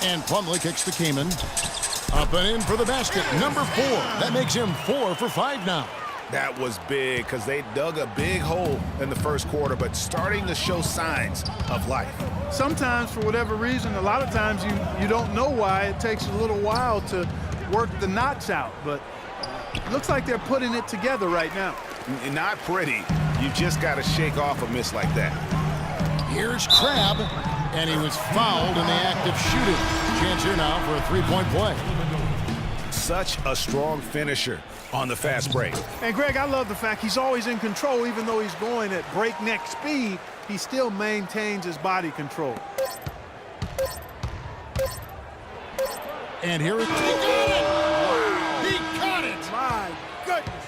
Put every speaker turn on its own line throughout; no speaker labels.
And Plumlee kicks to Kaman. Up and in for the basket. Number 4. That makes him 4 for 5 now.
That was big because they dug a big hole in the first quarter, but starting to show signs of life.
Sometimes, for whatever reason, a lot of times you don't know why. It takes a little while to work the knots out, but it looks like they're putting it together right now.
Not pretty. You just got to shake off a miss like that.
Here's Crabb, and he was fouled in the act of shooting. Chance here now for a three-point play.
Such a strong finisher on the fast break.
And, Greg, I love the fact he's always in control. Even though he's going at breakneck speed, he still maintains his body control.
And here it is. He got it!
My goodness.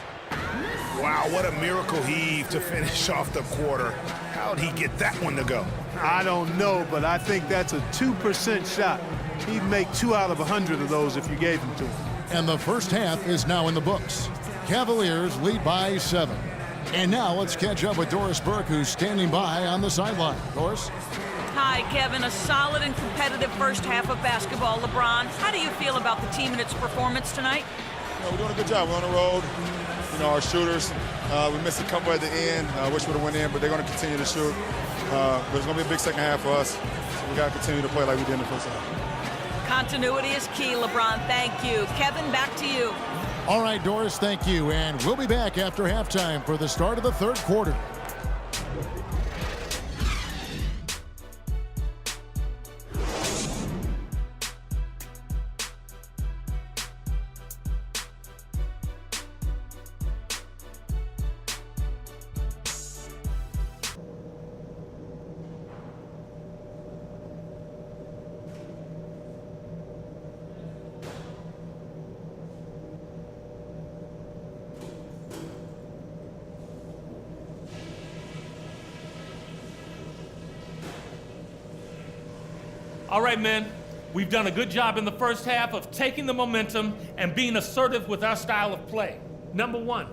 Wow, what a miracle heave to finish off the quarter. How'd he get that one to go?
I don't know, but I think that's a 2% shot. He'd make 2 out of 100 of those if you gave them to him.
And the first half is now in the books. Cavaliers lead by 7. And now let's catch up with Doris Burke, who's standing by on the sideline. Doris?
Hi, Kevin. A solid and competitive first half of basketball. LeBron, how do you feel about the team and its performance tonight?
We're doing a good job. We're on the road. Our shooters, we missed a couple at the end. Wish we would have went in, but they're going to continue to shoot. But it's going to be a big second half for us. So we got to continue to play like we did in the first half.
Continuity is key, LeBron. Thank you. Kevin, back to you.
All right, Doris, thank you. And we'll be back after halftime for the start of the third quarter.
All right, men, we've done a good job in the first half of taking the momentum and being assertive with our style of play. Number 1,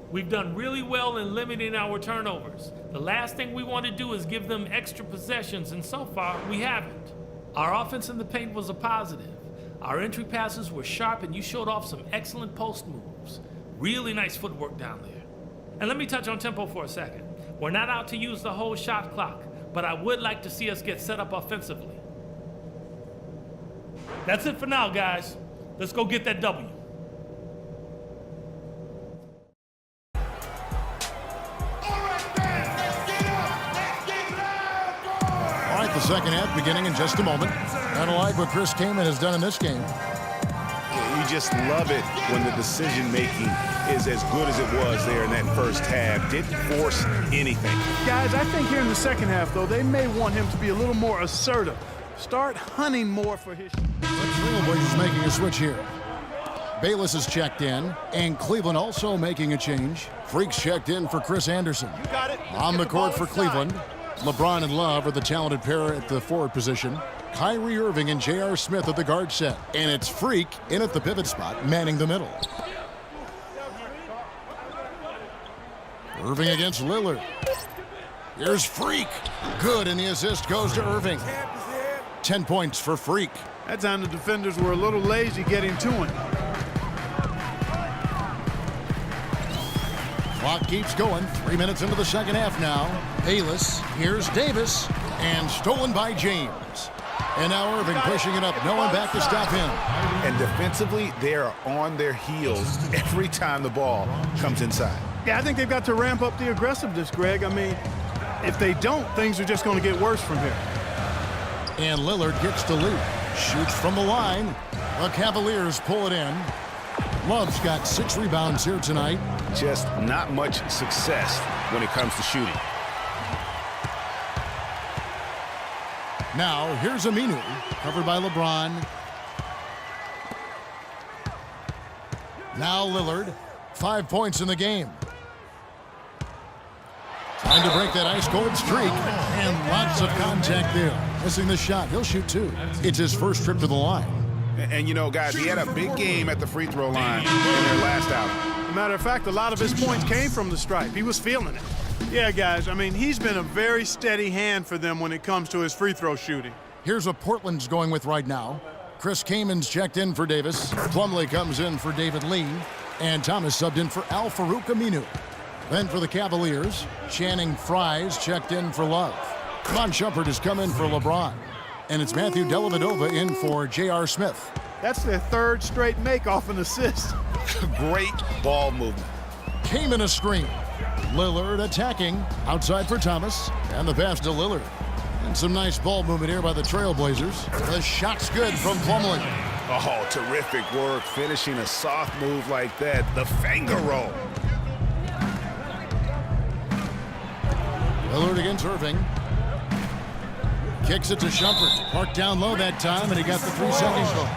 we've done really well in limiting our turnovers. The last thing we want to do is give them extra possessions, and so far, we haven't. Our offense in the paint was a positive. Our entry passes were sharp, and you showed off some excellent post moves. Really nice footwork down there. And let me touch on tempo for a second. We're not out to use the whole shot clock, but I would like to see us get set up offensively. That's it for now, guys. Let's go get that W.
All right, the second half beginning in just a moment. Kind of like what Chris Kaman has done in this game.
You just love it when the decision-making is as good as it was there in that first half. Didn't force anything.
Guys, I think here in the second half, though, they may want him to be a little more assertive. Start hunting more for his...
The Trailblazers is making a switch here. Bayless is checked in, and Cleveland also making a change. Freaks checked in for Chris Anderson.
You got it.
On the court for Cleveland, LeBron and Love are the talented pair at the forward position. Kyrie Irving and J.R. Smith at the guard set. And it's Freak in at the pivot spot, manning the middle. Irving against Lillard. Here's Freak. Good, and the assist goes to Irving. 10 points for Freak.
That time the defenders were a little lazy getting to him.
Clock keeps going. 3 minutes into the second half now. Bayless. Here's Davis. And stolen by James. And now Irving pushing it up. No one back to stop him.
And defensively, they are on their heels every time the ball comes inside.
Yeah, I think they've got to ramp up the aggressiveness, Greg. I mean, if they don't, things are just going to get worse from here.
And Lillard gets to lead. Shoots from the line. The Cavaliers pull it in. Love's got 6 rebounds here tonight.
Just not much success when it comes to shooting.
Now, here's Aminu, covered by LeBron. Now Lillard, 5 points in the game. Trying to break that ice-cold streak, and lots of contact there. Missing the shot, he'll shoot 2. It's his first trip to the line.
And you know, guys, he had a big game at the free throw line in their last outing.
Matter of fact, a lot of his points came from the stripe. He was feeling it. Yeah, guys, I mean, he's been a very steady hand for them when it comes to his free throw shooting.
Here's what Portland's going with right now. Chris Kamen's checked in for Davis. Plumlee comes in for David Lee. And Thomas subbed in for Al-Farouq Aminu. Then for the Cavaliers, Channing Frye's checked in for Love. Mon Shumpert has come in for LeBron. And it's Matthew Dellavedova in for J.R. Smith.
That's their third straight make off an assist.
Great ball movement.
Kaman a screen. Lillard attacking. Outside for Thomas. And the pass to Lillard. And some nice ball movement here by the Trailblazers. The shot's good from Plumlee.
Oh, terrific work finishing a soft move like that. The finger roll.
Lillard against Irving. Kicks it to Shumpert. Parked down low that time, and he got the 3 seconds goal.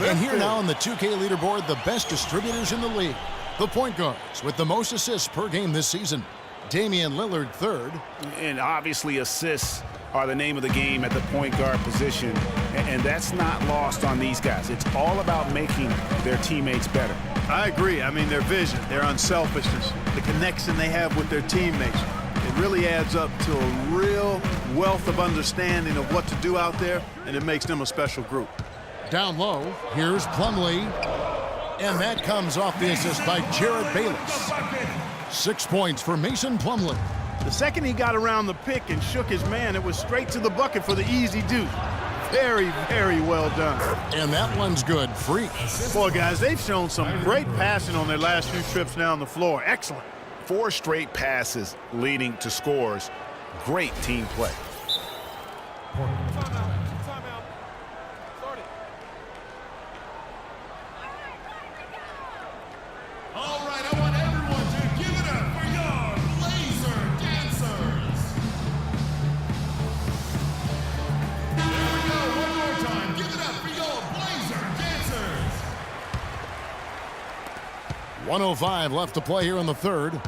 And here now on the 2K leaderboard, the best distributors in the league. The point guards with the most assists per game this season. Damian Lillard third.
And obviously assists are the name of the game at the point guard position. And that's not lost on these guys. It's all about making their teammates better.
I agree. I mean, their vision, their unselfishness, the connection they have with their teammates. It really adds up to a real wealth of understanding of what to do out there, and it makes them a special group.
Down low, here's Plumlee. And that comes off the assist by Jared Bayless. 6 points for Mason Plumlee.
The second he got around the pick and shook his man, it was straight to the bucket for the easy deuce. Very, very well done.
And that one's good. Freak.
Boy, guys, they've shown some great passing on their last few trips down the floor. Excellent.
4 straight passes leading to scores. Great team play.
All right, I want everyone to give it up for your Blazer Dancers. There we go, one more time. Give it up for your Blazer Dancers.
1:05 left to play here in the third.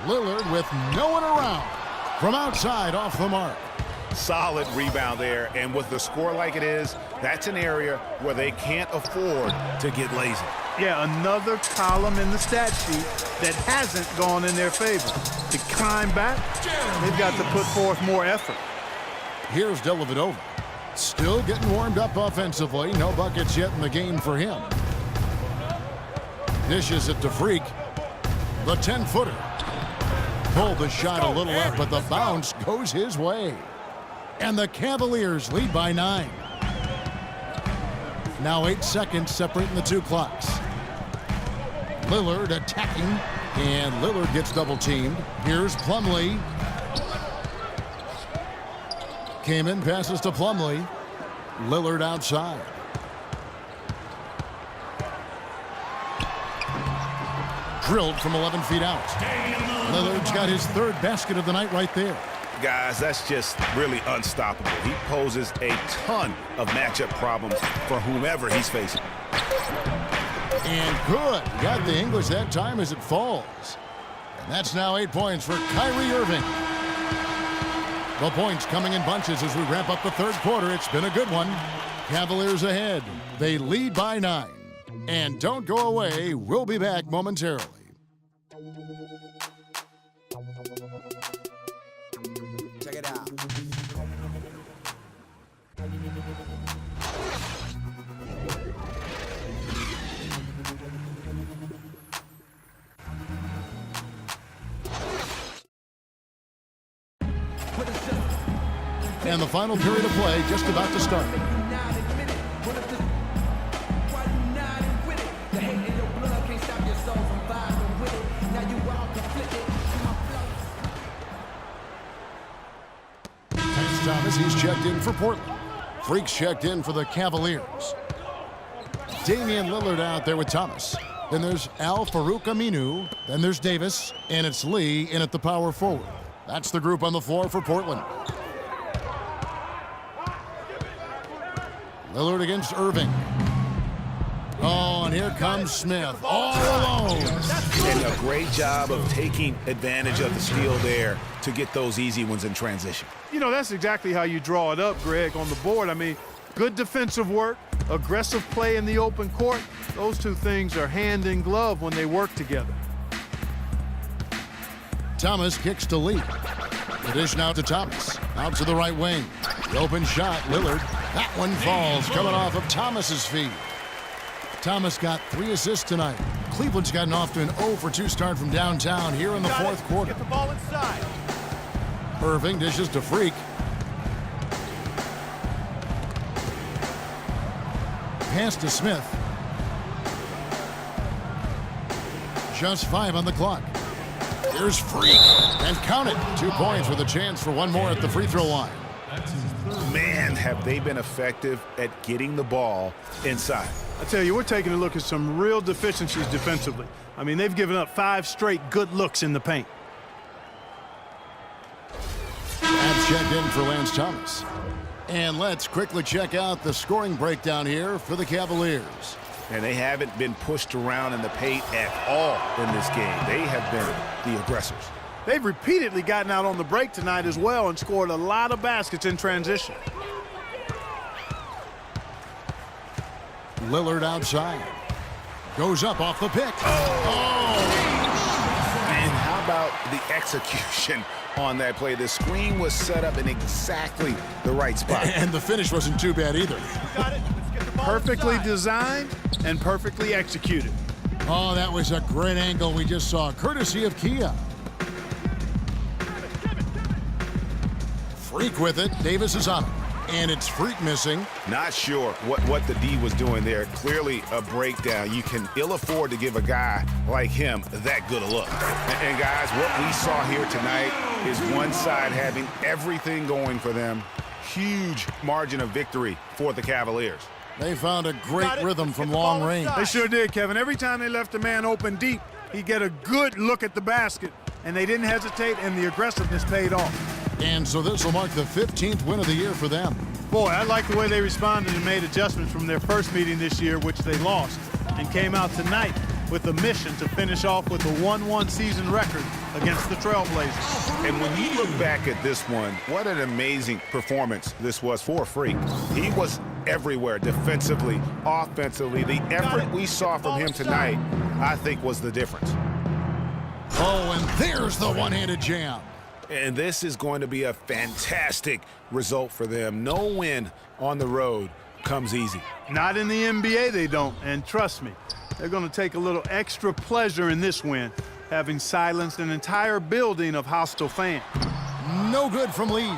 Lillard with no one around. From outside, off the mark.
Solid rebound there, and with the score like it is, that's an area where they can't afford to get lazy.
Yeah, another column in the stat sheet that hasn't gone in their favor. To climb back, they've got to put forth more effort.
Here's Dellavedova. Still getting warmed up offensively. No buckets yet in the game for him. Dishes it to Freak. The 10-footer. Pulled the shot a little left, but the bounce goes his way. And the Cavaliers lead by 9. Now 8 seconds separating the two clocks. Lillard attacking, and Lillard gets double-teamed. Here's Plumlee. Kaman passes to Plumlee. Lillard outside. Drilled from 11 feet out. Lillard's got his third basket of the night right there.
Guys, that's just really unstoppable. He poses a ton of matchup problems for whomever he's facing.
And good. Got the English that time as it falls. And that's now 8 points for Kyrie Irving. The points coming in bunches as we wrap up the third quarter. It's been a good one. Cavaliers ahead. They lead by 9. And don't go away. We'll be back momentarily.
Check it out.
And the final period of play just about to start. Thomas, he's checked in for Portland. Freak's checked in for the Cavaliers. Damian Lillard out there with Thomas. Then there's Al-Farouq Aminu. Then there's Davis. And it's Lee in at the power forward. That's the group on the floor for Portland. Lillard against Irving. Oh, and here comes Smith, all alone.
And a great job of taking advantage of the steal there to get those easy ones in transition.
You know, that's exactly how you draw it up, Greg, on the board. I mean, good defensive work, aggressive play in the open court. Those two things are hand in glove when they work together.
Thomas kicks to Lee. The dish now to Thomas. Out to the right wing. The open shot, Lillard. That one falls, coming off of Thomas's feet. Thomas got 3 assists tonight. Cleveland's gotten off to an 0-for-2 start from downtown here in the fourth quarter.
Get the ball inside.
Irving dishes to Freak. Pass to Smith. Just 5 on the clock. Here's Freak. And count it. 2 points with a chance for one more at the free throw line.
Man, have they been effective at getting the ball inside.
I tell you, we're taking a look at some real deficiencies defensively. I mean, they've given up 5 straight good looks in the paint.
That's checked in for Lance Thomas. And let's quickly check out the scoring breakdown here for the Cavaliers.
And they haven't been pushed around in the paint at all in this game. They have been the aggressors.
They've repeatedly gotten out on the break tonight as well and scored a lot of baskets in transition.
Lillard outside. Goes up off the pick.
And how about the execution on that play? The screen was set up in exactly the right spot.
And the finish wasn't too bad either.
Got it. Let's get the ball perfectly designed and perfectly executed.
Oh, that was a great angle we just saw, courtesy of Kia. Freak with it. Davis is on it. And it's Freak missing.
Not sure what the D was doing there. Clearly a breakdown. You can ill afford to give a guy like him that good a look. And guys, what we saw here tonight is one side having everything going for them. Huge margin of victory for the Cavaliers.
They found a great rhythm from long range.
They sure did, Kevin. Every time they left a man open deep, he'd get a good look at the basket. And they didn't hesitate, and the aggressiveness paid off.
And so this will mark the 15th win of the year for them.
Boy, I like the way they responded and made adjustments from their first meeting this year, which they lost, and came out tonight with a mission to finish off with a 1-1 season record against the Trailblazers.
And when you look back at this one, what an amazing performance this was for Freak. He was everywhere defensively, offensively. The effort we saw from him tonight, I think, was the difference.
Oh, and there's the one-handed jam.
And this is going to be a fantastic result for them. No win on the road comes easy.
Not in the NBA, they don't. And trust me, they're going to take a little extra pleasure in this win, having silenced an entire building of hostile fans.
No good from Lee.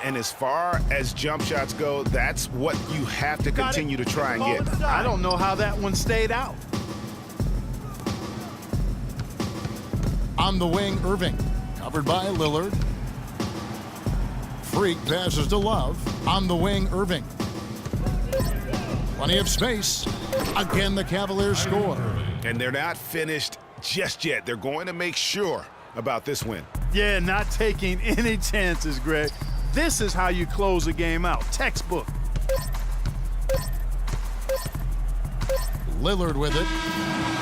And as far as jump shots go, that's what you have to continue to try and get.
I don't know how that one stayed out.
On the wing, Irving. Covered by Lillard. Freak passes to Love. On the wing, Irving. Plenty of space. Again, the Cavaliers score.
And they're not finished just yet. They're going to make sure about this win.
Yeah, not taking any chances, Greg. This is how you close a game out. Textbook.
Lillard with it.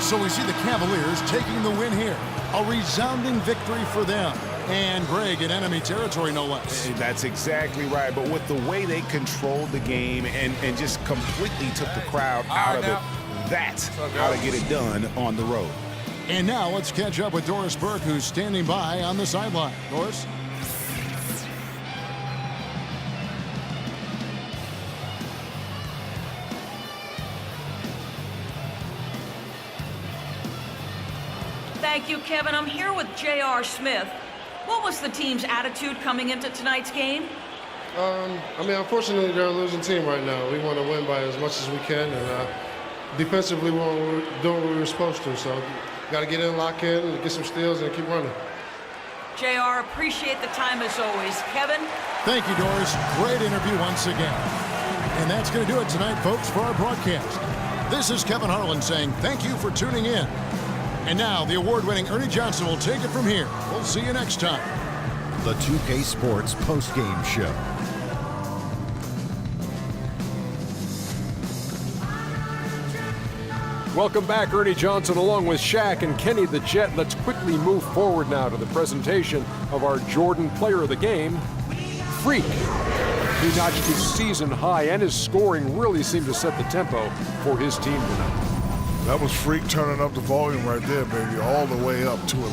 So we see the Cavaliers taking the win here. A resounding victory for them. And Greg in enemy territory, no less.
That's exactly right. But with the way they controlled the game and just completely took the crowd out of it, that's how to get it done on the road.
And now let's catch up with Doris Burke, who's standing by on the sideline. Doris?
Thank you, Kevin. I'm here with J.R. Smith. What was the team's attitude coming into tonight's game?
Unfortunately, they're a losing team right now. We want to win by as much as we can, and defensively, we're doing what we were supposed to. So, got to get in, lock in, and get some steals, and keep running.
J.R., appreciate the time as always. Kevin?
Thank you, Doris. Great interview once again. And that's going to do it tonight, folks, for our broadcast. This is Kevin Harlan saying thank you for tuning in. And now the award-winning Ernie Johnson will take it from here. We'll see you next time.
The 2K Sports Postgame Show.
Welcome back, Ernie Johnson, along with Shaq and Kenny the Jet. Let's quickly move forward now to the presentation of our Jordan Player of the Game, Freak. He notched his season high, and his scoring really seemed to set the tempo for his team tonight.
That was Freak turning up the volume right there, baby, all the way up to it.